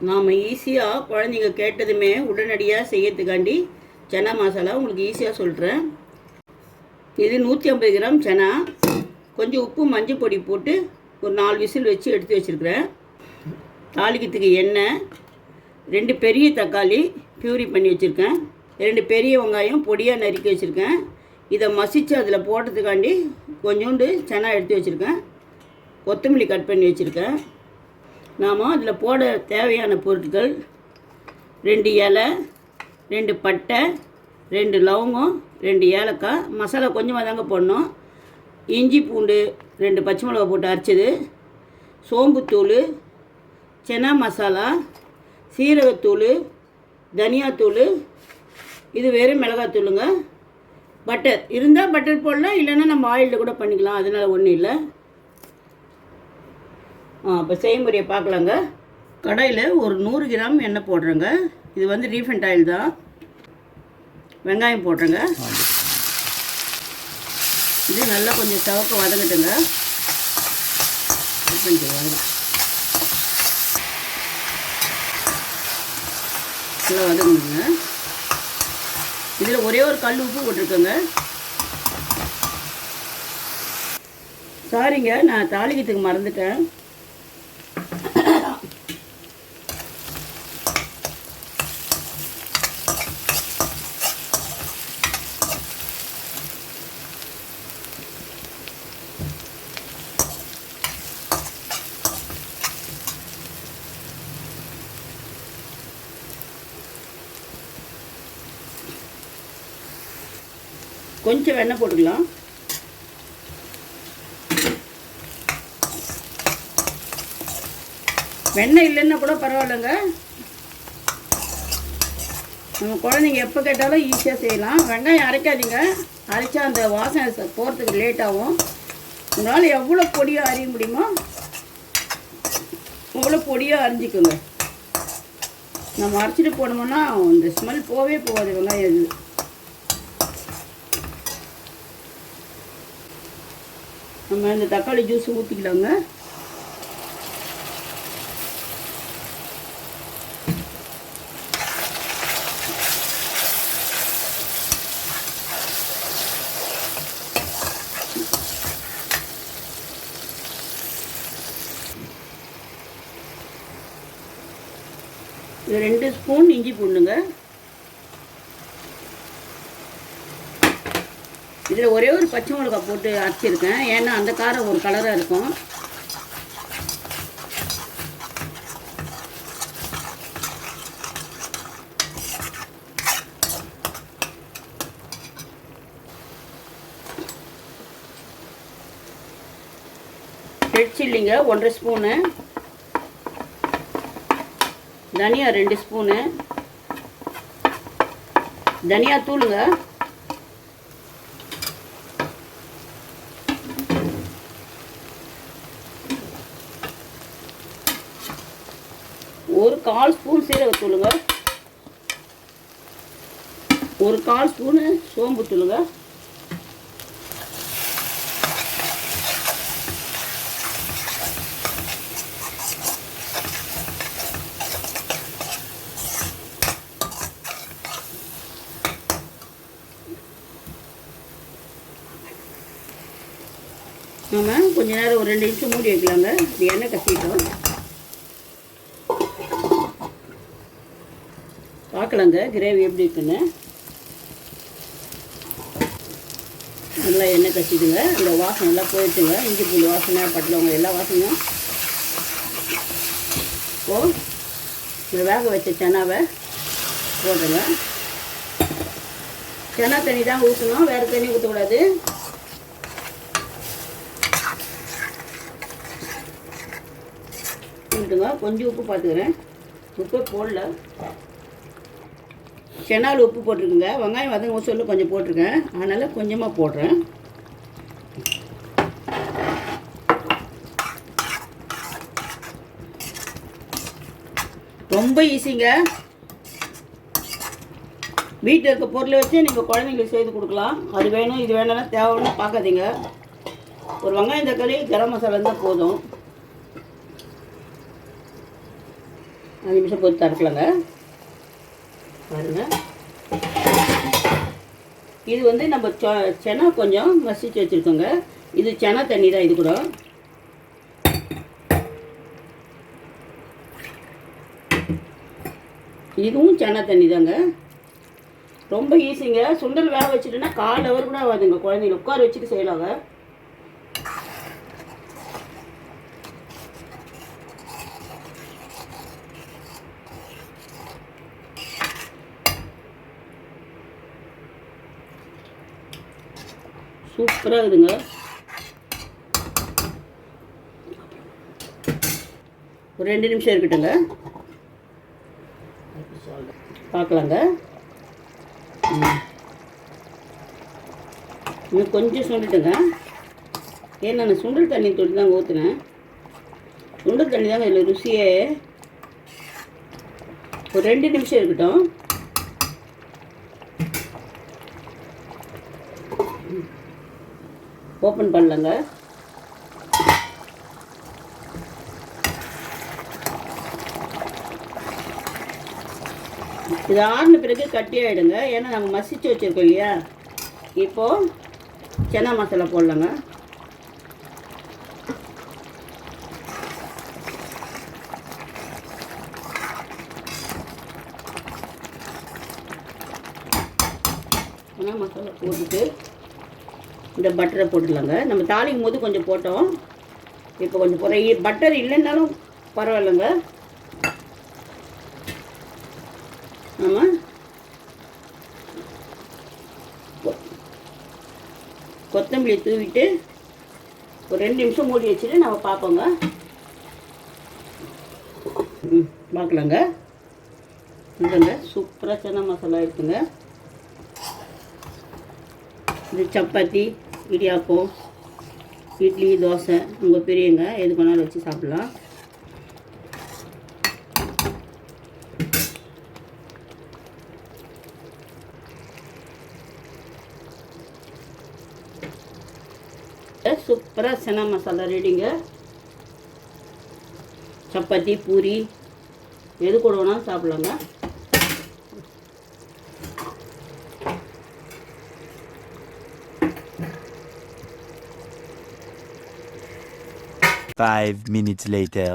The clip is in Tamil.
நாம் ஈஸியாக குழந்தைங்க கேட்டதுமே உடனடியாக செய்யறதுக்காண்டி சன்னா மசாலா உங்களுக்கு ஈஸியாக சொல்கிறேன். இது 150 கிராம் சன்னா, கொஞ்சம் உப்பு மஞ்சள் பொடி போட்டு ஒரு 4 விசில் வச்சு எடுத்து வச்சுருக்கிறேன். தாளிக்கிறதுக்கு எண்ணெய், 2 பெரிய தக்காளி பியூரி பண்ணி வச்சுருக்கேன், 2 பெரிய வெங்காயம் பொடியாக நறுக்கி வச்சுருக்கேன். இதை மசித்து அதில் போடுறதுக்காண்டி கொஞ்சோண்டு சன்னா எடுத்து வச்சுருக்கேன், கொத்தமல்லி கட் பண்ணி வச்சுருக்கேன். நாம் அதில் போட தேவையான பொருட்கள் 2 இலை, 2 பட்டை, 2 லவங்கம், 2 ஏலக்காய். மசாலா கொஞ்சமாக தாங்க போடணும். இஞ்சி பூண்டு 2 பச்சை மிளகா போட்டு அரைச்சது, சோம்புத்தூள், சன்னா மசாலா, சீரகத்தூள், தனியாத்தூள், இது வெறும் மிளகாத்தூளுங்க. பட்டர் இருந்தால் பட்டர் போடலாம், இல்லைன்னா நம்ம ஆயிலில் கூட பண்ணிக்கலாம், அதனால் ஒன்றும் இல்லை. இப்போ செய்முறையை பார்க்கலாங்க. கடாயில் ஒரு 100 கிராம் எண்ணெய் போடுறேங்க. இது வந்து ரீஃபைண்ட் ஆயில் தான். வெங்காயம் போடுறேங்க. இது நல்லா கொஞ்சம் சவக்க வதங்கட்டுங்க. நல்லா வதங்குங்க. இதில் ஒரே ஒரு கல் உப்பு போட்டிருக்கேங்க. சாரிங்க, நான் தாளிக்கிறதுக்கு மறந்துட்டேன். கொஞ்சம் வெண்ணெய் போட்டுக்கலாம். வெண்ணெய் இல்லைன்னா கூட பரவாயில்லைங்க, நம்ம குழந்தைங்க எப்போ கேட்டாலும் ஈஸியாக செய்யலாம். வெங்காயம் அரைக்காதீங்க, அரைச்சா அந்த வாசனை போகிறதுக்கு லேட் ஆகும். உங்களால் எவ்வளோ பொடியாக அரிய முடியுமோ அவ்வளோ பொடியாக அரிஞ்சிக்கோங்க. நம்ம அரைச்சிட்டு போனோம்னா இந்த ஸ்மெல் போகவே போகாது வெங்காயம். இது நம்ம இந்த தக்காளி ஜூஸ் ஊற்றிக்கலாங்க. இது 2 ஸ்பூன் இஞ்சி பூண்டுங்க. இதில் ஒரே ஒரு பச்சை மிளகாய் போட்டு அரைச்சிருக்கேன், ஏன்னா அந்த காரம் ஒரு கலராக இருக்கும். ரெட் சில்லிங்க 1.5 ஸ்பூனு, தனியா 2 ஸ்பூனு, தனியா தூளுங்க, ஒரு 1/4 ஸ்பூன் சீரகத்தூளுங்க, ஒரு 1/4 ஸ்பூனு சோம்பு தூளுங்க, நம்ம கொஞ்ச நேரம் ஒரு 2 நிமிஷம் மூடி வைக்கலாங்க. இது எண்ணெய் கட்டிட்டோம், பார்க்கலாங்க கிரேவி எப்படி இருக்குன்னு. நல்லா எண்ணெய் கட்டிடுங்க. இந்த வாசனை நல்லா போயிடுச்சுங்க. இஞ்சி பூண்டு வாசனை, பட்டலவங்க எல்லா வாசனையும். இப்போது இந்த வேக வச்ச சன்னாவை போடுறேங்க. சன்னா தண்ணி தான் ஊற்றணும், வேறு தண்ணி ஊற்றக்கூடாது. கொஞ்சம் உப்பு பார்த்துக்கிறேன், உப்பு போடல. சன்னாவில் உப்பு போட்டிருக்குங்க. வெங்காயம் வதங்க சொல்லி கொஞ்சம் போட்டிருக்கேன், அதனால் கொஞ்சமாக போடுறேன். ரொம்ப ஈஸிங்க. வீட்டில் இருக்க பொருளை வச்சு நீங்கள் குழந்தைங்களுக்கு செய்து கொடுக்கலாம். அது வேணும் இது வேணும்னா தேவைன்னு பார்க்காதீங்க. ஒரு வெங்காயம் தக்காளி கரம் மசாலா இருந்தால் போதும். 5 நிமிஷம் பொறுத்து அரைக்கலாங்க. பாருங்கள், இது வந்து நம்ம செனா கொஞ்சம் மசிச்சு வச்சுருக்கோங்க. இது செனா தண்ணி தான். இது கூட இதுவும் செனா தண்ணி தாங்க. ரொம்ப ஈஸிங்க. சுண்டல் வேக வச்சுட்டுன்னா 1/4 ஹவர் கூட ஆகாதுங்க. குழந்தைங்க உட்கார வச்சுட்டு செய்யலாங்க. சூப்பராக இருக்குதுங்க. ஒரு 2 நிமிஷம் இருக்கட்டுங்க, பார்க்கலாங்க. இன்னும் கொஞ்சம் சுண்டுட்டுங்க. ஏன்னா நான் சுண்டல் தண்ணி தொட்டு தாங்க ஊற்றுனேன். சுண்டல் தண்ணி தாங்க இதில் ருசியே. ஒரு 2 நிமிஷம் இருக்கட்டும். ஓப்பன் பண்ணலங்க. இது ஆறின பிறகு கட்டி ஆகிடுங்க. ஏன்னா நம்ம மசிச்சு வச்சுருக்கோம் இல்லையா. இப்போது சன்னா மசாலா போடலாங்க. சன்னா மசாலா போட்டுட்டு இந்த பட்டரை போட்டுடலாங்க. நம்ம தாளிக்கும் போது கொஞ்சம் போட்டோம். இப்போ கொஞ்சம் பட்டர் இல்லைன்னாலும் பரவாயில்லைங்க. நம்ம கொத்தமல்லி தூவிட்டு ஒரு 2 நிமிஷம் மூடி வச்சுட்டு நம்ம பார்ப்போங்க. பார்க்கலாங்க. இதுங்க சூப்பராக சன்னா மசாலா இருக்குங்க. இது சப்பாத்தி, இடியாப்பம், இட்லி, தோசை, உங்கள் பெரியவங்க எது கொண்டாலும் வச்சு சாப்பிட்லாம். சூப்பராக சன்னா மசாலா ரெடிங்க. சப்பாத்தி, பூரி எது கூட வேணாலும் சாப்பிட்லாங்க. Five minutes later.